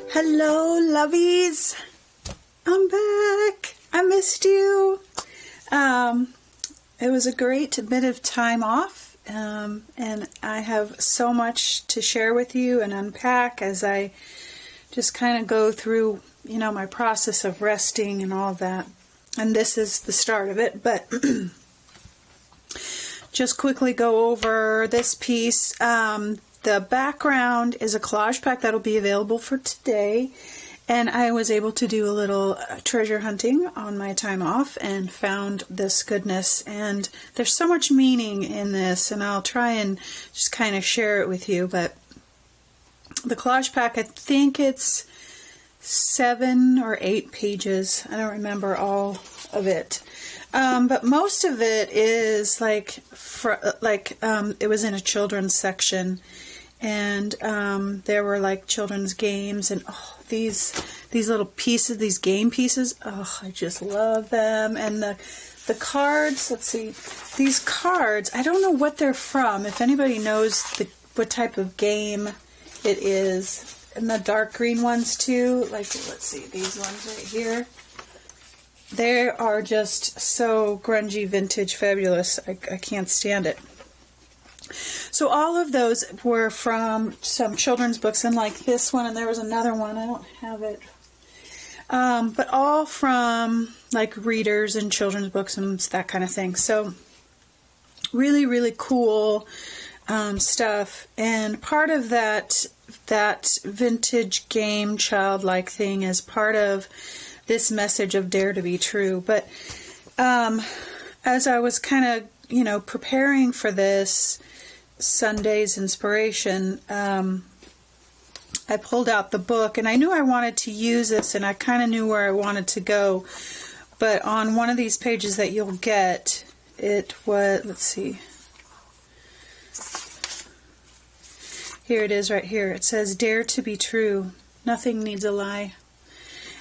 Hello, lovies. I'm back. I missed you. It was a great bit of time off, and I have so much to share with you and unpack as I just kind of go through, my process of resting and all that. And this is the start of it, but just quickly go over this piece. The background is a collage pack that'll be available for today, and I was able to do a little treasure hunting on my time off and found this goodness, and there's so much meaning in this, and I'll try and just kind of share it with you. But the collage pack, I think it's 7 or 8 pages. I don't remember all of it. But most of it is it was in a children's section, and there were children's games, and these little pieces, these game pieces, I just love them. And the cards, let's see, these cards, I don't know what they're from. If anybody knows what type of game it is. And the dark green ones too, let's see, these ones right here. They are just so grungy, vintage, fabulous. I can't stand it. So all of those were from some children's books, and like this one, and there was another one, I don't have it. But all from readers and children's books and that kind of thing. So really, really cool stuff. And part of that vintage game childlike thing is part of this message of Dare to be True. But as I was kind of, preparing for this Sunday's inspiration, I pulled out the book, and I knew I wanted to use this, and I kind of knew where I wanted to go. But on one of these pages that you'll get, it was, let's see, here it is right here. It says, "Dare to be true. Nothing needs a lie."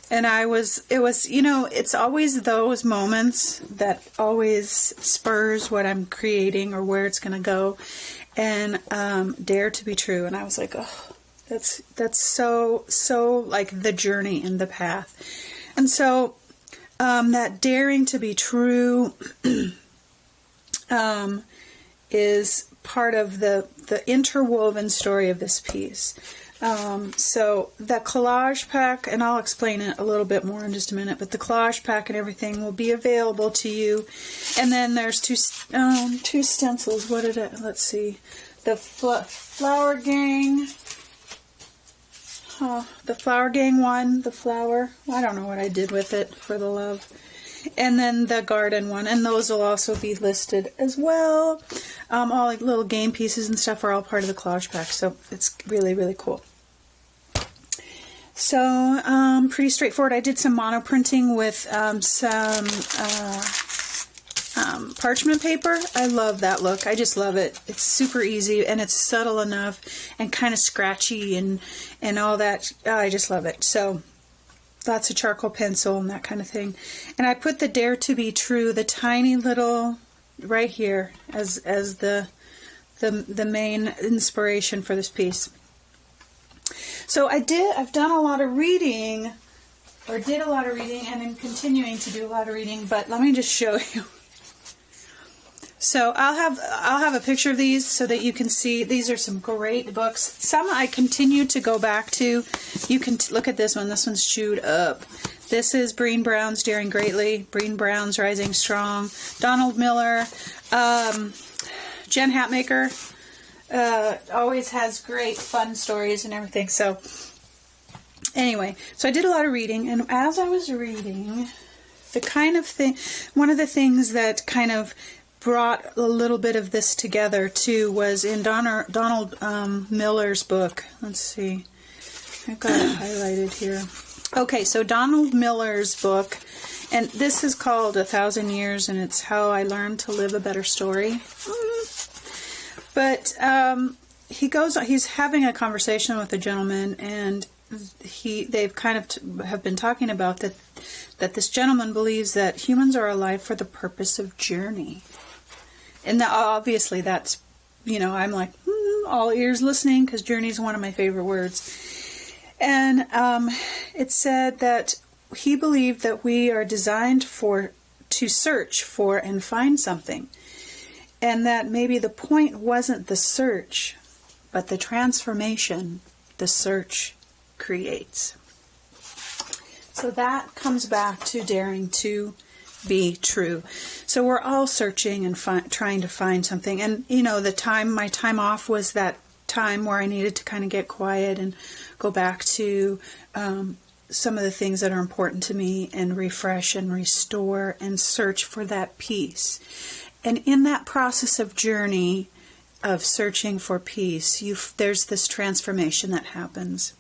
And it's always those moments that always spurs what I'm creating or where it's going to go. And dare to be true. And I was like, oh, that's so like the journey and the path. And so that daring to be true is part of the interwoven story of this piece. So the collage pack, and I'll explain it a little bit more in just a minute, but the collage pack and everything will be available to you. And then there's two stencils. Let's see. The Flower Gang. The Flower Gang one, the flower. I don't know what I did with it, for the love. And then the garden one, and those will also be listed as well. All little game pieces and stuff are all part of the collage pack, so it's really, really cool. So, pretty straightforward. I did some mono printing with some parchment paper. I love that look. I just love it. It's super easy, and it's subtle enough and kind of scratchy and all that. I just love it. So lots of charcoal pencil and that kind of thing. And I put the Dare to be True, the tiny little, right here as the main inspiration for this piece. So I've done a lot of reading, or did a lot of reading, and I'm continuing to do a lot of reading, but let me just show you. So I'll have a picture of these so that you can see. These are some great books. Some I continue to go back to. You can look at this one. This one's chewed up. This is Breen Brown's Daring Greatly, Breen Brown's Rising Strong, Donald Miller, Jen Hatmaker. Always has great fun stories and everything. So anyway, so I did a lot of reading, and as I was reading, the kind of thing, one of the things that kind of brought a little bit of this together too was in Donald Miller's book. Let's see, I've got it highlighted here. Okay, so Donald Miller's book, and this is called 1,000 Years, and it's How I Learned to Live a Better Story. But he's having a conversation with a gentleman, and they've kind of have been talking about that this gentleman believes that humans are alive for the purpose of journey. And obviously that's, I'm like, all ears listening, because journey is one of my favorite words. And it said that he believed that we are designed to search for and find something. And that maybe the point wasn't the search, but the transformation the search creates. So that comes back to daring to be true. So we're all searching and trying to find something. And, my time off was that time where I needed to kind of get quiet and go back to some of the things that are important to me and refresh and restore and search for that peace. And in that process of journey of searching for peace, there's this transformation that happens.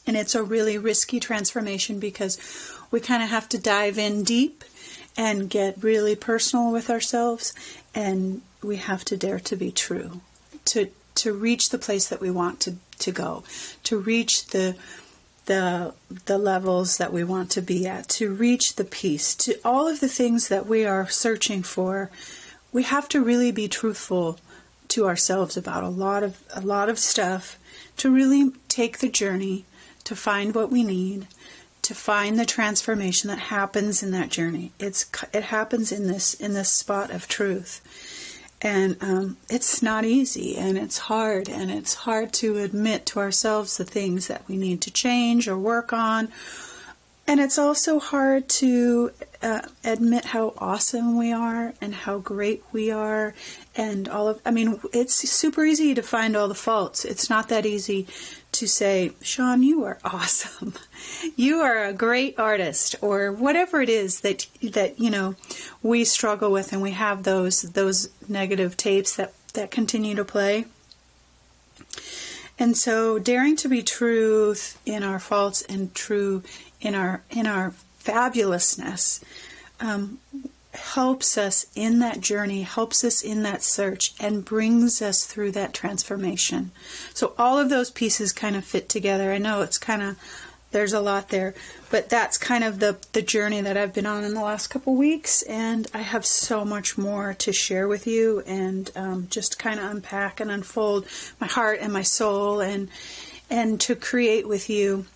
And it's a really risky transformation because we kind of have to dive in deep and get really personal with ourselves, and we have to dare to be true, to reach the place that we want to go, to reach the levels that we want to be at, to reach the peace, to all of the things that we are searching for. We have to really be truthful to ourselves about a lot of stuff, to really take the journey, to find what we need, to find the transformation that happens in that journey. It happens in this spot of truth. And it's not easy, and it's hard to admit to ourselves the things that we need to change or work on. And it's also hard to admit how awesome we are and how great we are, and it's super easy to find all the faults. It's not that easy to say, Shawn, you are awesome. You are a great artist, or whatever it is that we struggle with, and we have those negative tapes that continue to play. And so daring to be true in our faults and true in our fabulousness helps us in that journey, helps us in that search, and brings us through that transformation. So all of those pieces kind of fit together. I know there's a lot there, but that's kind of the journey that I've been on in the last couple weeks, and I have so much more to share with you, and just kind of unpack and unfold my heart and my soul, and to create with you.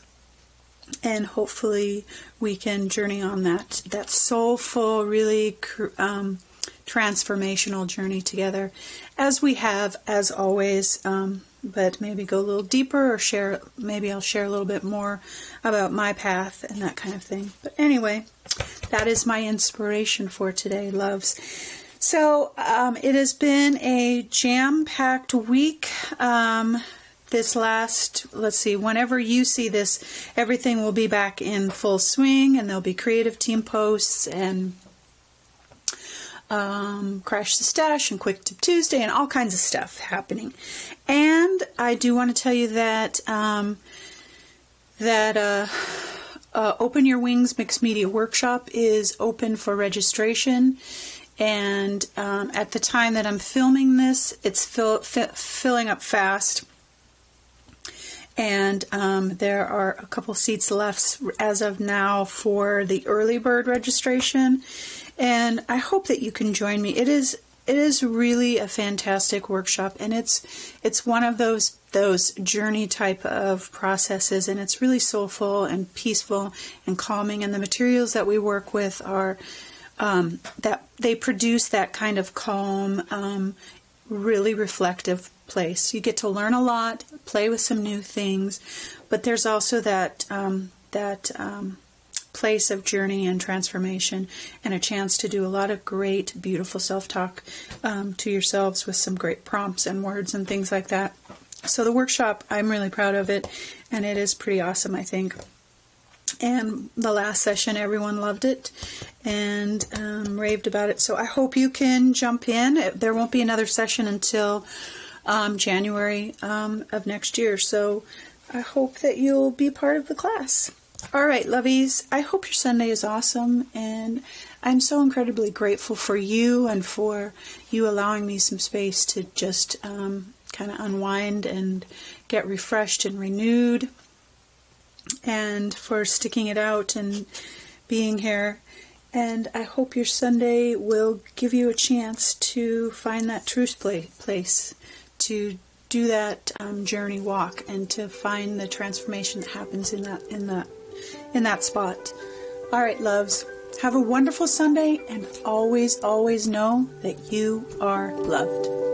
And hopefully we can journey on that soulful, really transformational journey together, as we have, as always, but maybe go a little deeper, or maybe I'll share a little bit more about my path and that kind of thing. But anyway, that is my inspiration for today, loves. So it has been a jam-packed week. This last, whenever you see this, everything will be back in full swing, and there'll be creative team posts and Crash the Stash and Quick Tip Tuesday and all kinds of stuff happening. And I do want to tell you that Open Your Wings Mixed Media Workshop is open for registration. And at the time that I'm filming this, it's filling up fast. And there are a couple seats left as of now for the early bird registration. And I hope that you can join me. It is really a fantastic workshop, and it's one of those journey type of processes, and it's really soulful and peaceful and calming. And the materials that we work with are that they produce that kind of calm, really reflective place. You get to learn a lot, play with some new things, but there's also that place of journey and transformation, and a chance to do a lot of great, beautiful self-talk to yourselves with some great prompts and words and things like that. So the workshop, I'm really proud of it, and it is pretty awesome, I think. And the last session, everyone loved it and raved about it. So I hope you can jump in. There won't be another session until January of next year. So I hope that you'll be part of the class. All right, lovies, I hope your Sunday is awesome. And I'm so incredibly grateful for you and for you allowing me some space to just kind of unwind and get refreshed and renewed, and for sticking it out and being here. And I hope your Sunday will give you a chance to find that truth place, to do that journey walk, and to find the transformation that happens in that spot. All right, loves, have a wonderful Sunday, and always, always know that you are loved.